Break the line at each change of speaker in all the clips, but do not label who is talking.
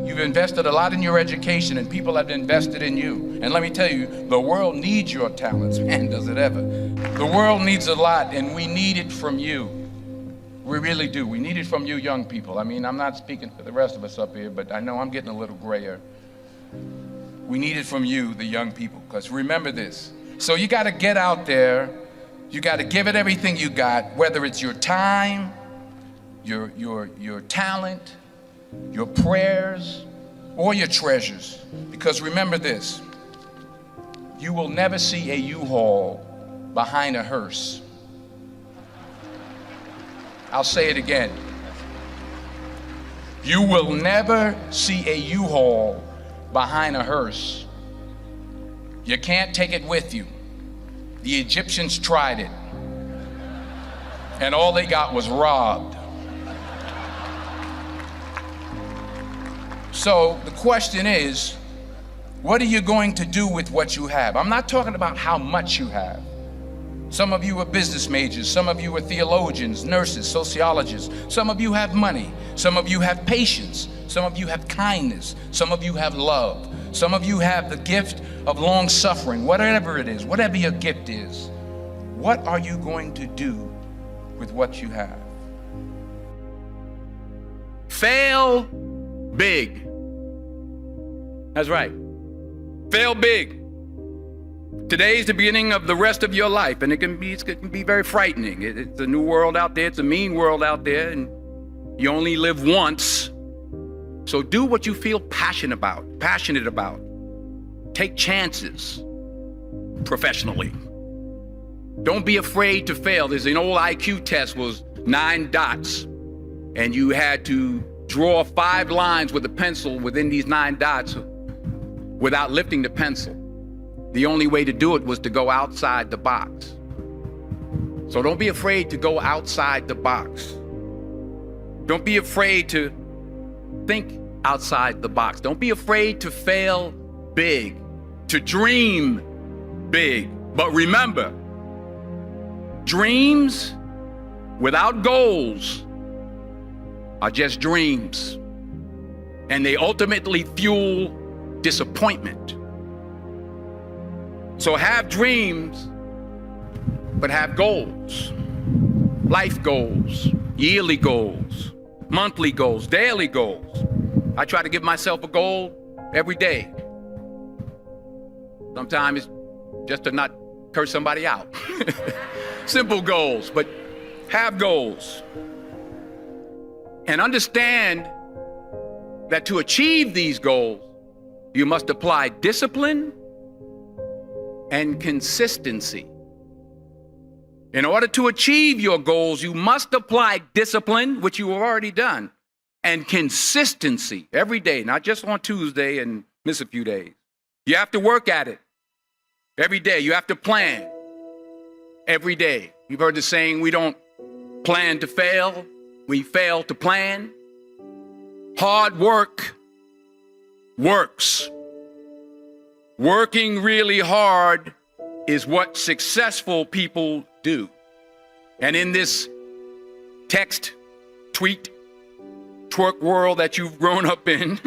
You've invested a lot in your education, and people have invested in you. And let me tell you, the world needs your talents. Man, does it ever. The world needs a lot, and we need it from you. We really do. We need it from you young people. I mean, I'm not speaking for the rest of us up here, but I know I'm getting a little grayer. We need it from you, the young people, because remember this. So you got to get out there. You got to give it everything you got, whether it's your time, your talent, your prayers, or your treasures. Because remember this, you will never see a U-Haul behind a hearse. I'll say it again. You will never see a U-Haul behind a hearse. You can't take it with you. The Egyptians tried it, and all they got was robbed. So the question is, what are you going to do with what you have? I'm not talking about how much you have. Some of you are business majors, some of you are theologians, nurses, sociologists. Some of you have money, some of you have patience, some of you have kindness, some of you have love, some of you have the gift of long suffering. Whatever it is, whatever your gift is, what are you going to do with what you have?
Fail big. That's right. Fail big. Today's the beginning of the rest of your life, and it can be very frightening. It's a new world out there. It's a mean world out there, and you only live once. So do what you feel passionate about. Take chances professionally. Don't be afraid to fail. There's an old IQ test, was 9 dots, and you had to draw 5 lines with a pencil within these 9 dots without lifting the pencil. The only way to do it was to go outside the box. So don't be afraid to go outside the box. Don't be afraid to think outside the box. Don't be afraid to fail big, to dream big. But remember, dreams without goals are just dreams, and they ultimately fuel disappointment. So have dreams, but have goals. Life goals, yearly goals, monthly goals, daily goals. I try to give myself a goal every day. Sometimes it's just to not curse somebody out. Simple goals, but have goals. And understand that to achieve these goals, you must apply discipline and consistency. In order to achieve your goals, you must apply discipline, which you have already done, and consistency every day, not just on Tuesday and miss a few days. You have to work at it every day. You have to plan every day. You've heard the saying, we don't plan to fail, we fail to plan. Hard work works. Working really hard is what successful people do. And in this text, tweet, twerk world that you've grown up in,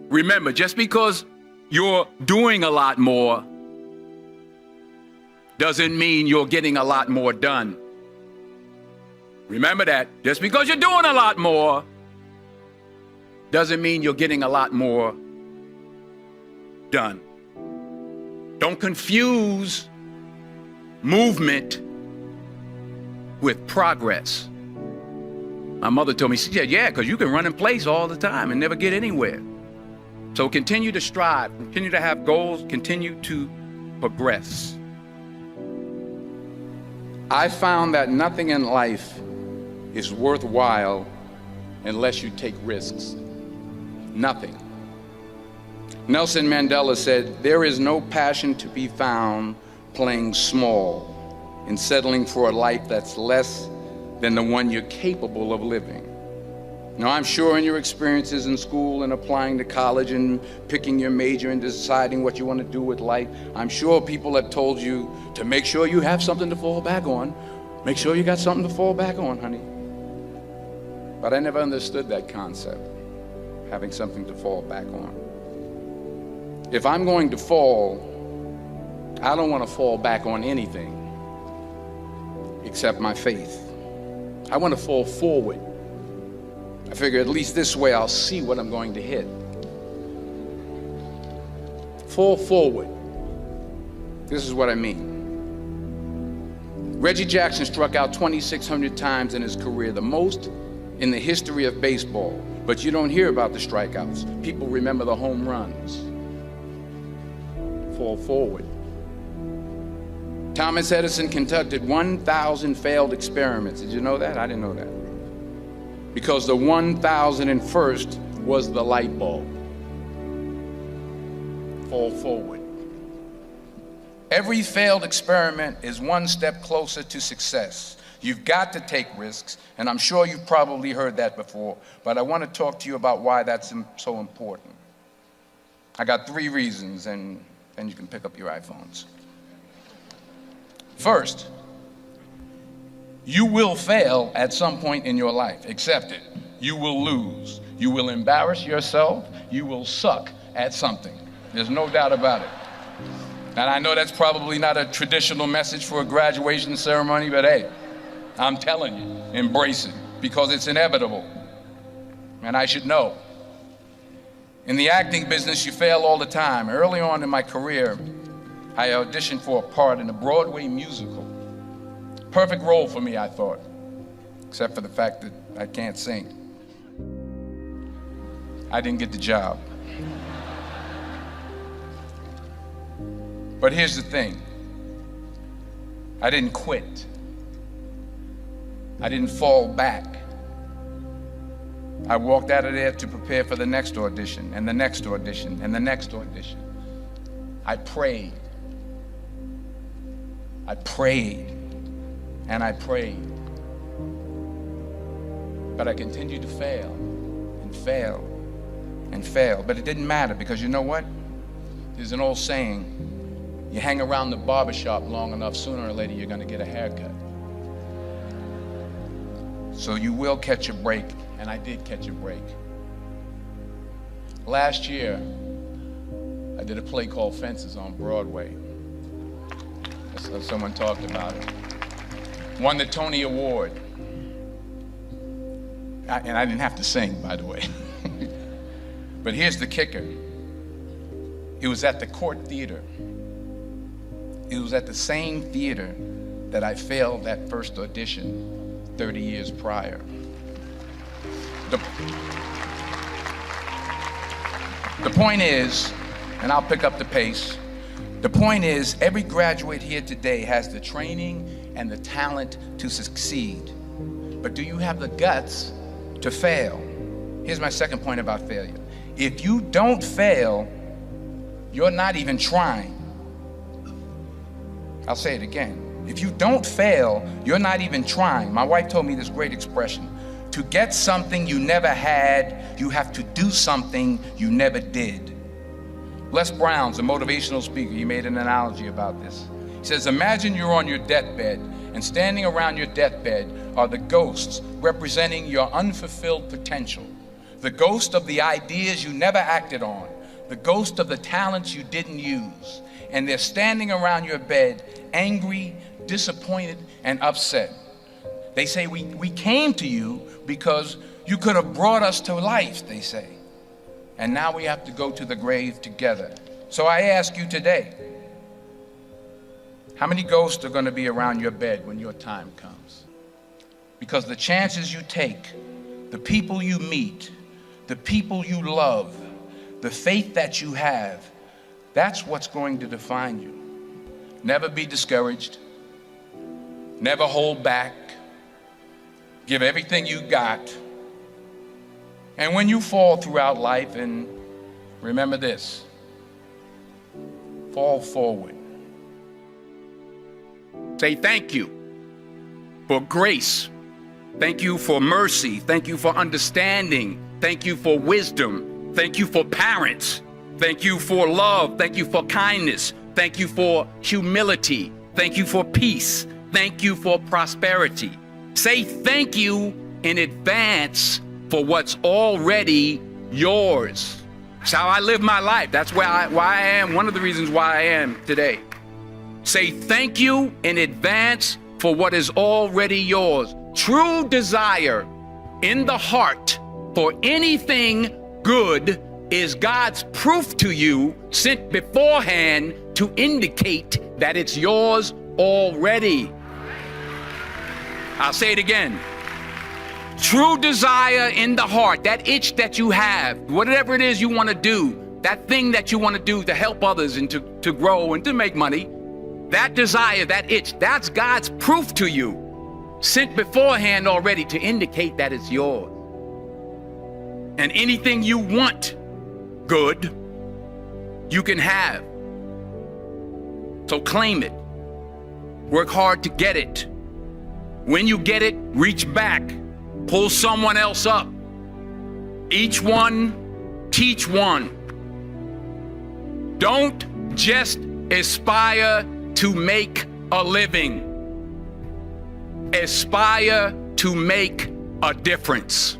remember, just because you're doing a lot more doesn't mean you're getting a lot more done. Remember that. Just because you're doing a lot more doesn't mean you're getting a lot more done. Don't confuse movement with progress. My mother told me, she said, yeah, because you can run in place all the time and never get anywhere. So continue to strive, continue to have goals, continue to progress. I found that nothing in life is worthwhile unless you take risks. Nothing. Nelson Mandela said, there is no passion to be found playing small and settling for a life that's less than the one you're capable of living. Now, I'm sure in your experiences in school and applying to college and picking your major and deciding what you want to do with life, I'm sure people have told you to make sure you have something to fall back on. Make sure you got something to fall back on, honey.
But I never understood that concept, having something to fall back on. If I'm going to fall, I don't want to fall back on anything except my faith. I want to fall forward. I figure at least this way I'll see what I'm going to hit. Fall forward. This is what I mean. Reggie Jackson struck out 2,600 times in his career, the most in the history of baseball. But you don't hear about the strikeouts. People remember the home runs. Fall forward. Thomas Edison conducted 1,000 failed experiments. Did you know that? I didn't know that. Because the 1,001st was the light bulb. Fall forward. Every failed experiment is one step closer to success. You've got to take risks, and I'm sure you've probably heard that before, but I want to talk to you about why that's so important. I got 3 reasons, and then you can pick up your iPhones. First, you will fail at some point in your life. Accept it. You will lose. You will embarrass yourself. You will suck at something. There's no doubt about it. And I know that's probably not a traditional message for a graduation ceremony, but hey, I'm telling you, embrace it, because it's inevitable. And I should know. In the acting business, you fail all the time. Early on in my career, I auditioned for a part in a Broadway musical. Perfect role for me, I thought, except for the fact that I can't sing. I didn't get the job. But here's the thing. I didn't quit. I didn't fall back. I walked out of there to prepare for the next audition, and the next audition, and the next audition. I prayed. I prayed, and I prayed. But I continued to fail, and fail, and fail. But it didn't matter, because you know what? There's an old saying, you hang around the barbershop long enough, sooner or later you're going to get a haircut. So you will catch a break, and I did catch a break. Last year, I did a play called Fences on Broadway. Someone talked about it. Won the Tony Award. And I didn't have to sing, by the way. But here's the kicker. It was at the Court Theater. It was at the same theater that I failed that first audition 30 years prior. The point is, and I'll pick up the pace, the point is, every graduate here today has the training and the talent to succeed. But do you have the guts to fail? Here's my second point about failure. If you don't fail, you're not even trying. I'll say it again. If you don't fail, you're not even trying. My wife told me this great expression. To get something you never had, you have to do something you never did. Les Brown's a motivational speaker. He made an analogy about this. He says, imagine you're on your deathbed, and standing around your deathbed are the ghosts representing your unfulfilled potential. The ghost of the ideas you never acted on. The ghost of the talents you didn't use. And they're standing around your bed, angry, disappointed, and upset. They say, we came to you because you could have brought us to life, they say. And now we have to go to the grave together. So I ask you today, how many ghosts are going to be around your bed when your time comes? Because the chances you take, the people you meet, the people you love, the faith that you have, that's what's going to define you. Never be discouraged. Never hold back. Give everything you got. And when you fall throughout life, and remember this, fall forward.
Say thank you for grace. Thank you for mercy. Thank you for understanding. Thank you for wisdom. Thank you for parents. Thank you for love. Thank you for kindness. Thank you for humility. Thank you for peace. Thank you for prosperity. Say thank you in advance for what's already yours. That's how I live my life. That's why I am, one of the reasons why I am today. Say thank you in advance for what is already yours. True desire in the heart for anything good is God's proof to you, sent beforehand to indicate that it's yours already. I'll say it again. True desire in the heart, that itch that you have, whatever it is you want to do, that thing that you want to do to help others and to grow and to make money, that desire, that itch, that's God's proof to you, sent beforehand already to indicate that it's yours. And anything you want good, you can have. So claim it. Work hard to get it. When you get it, reach back. Pull someone else up. Each one, teach one. Don't just aspire to make a living. Aspire to make a difference.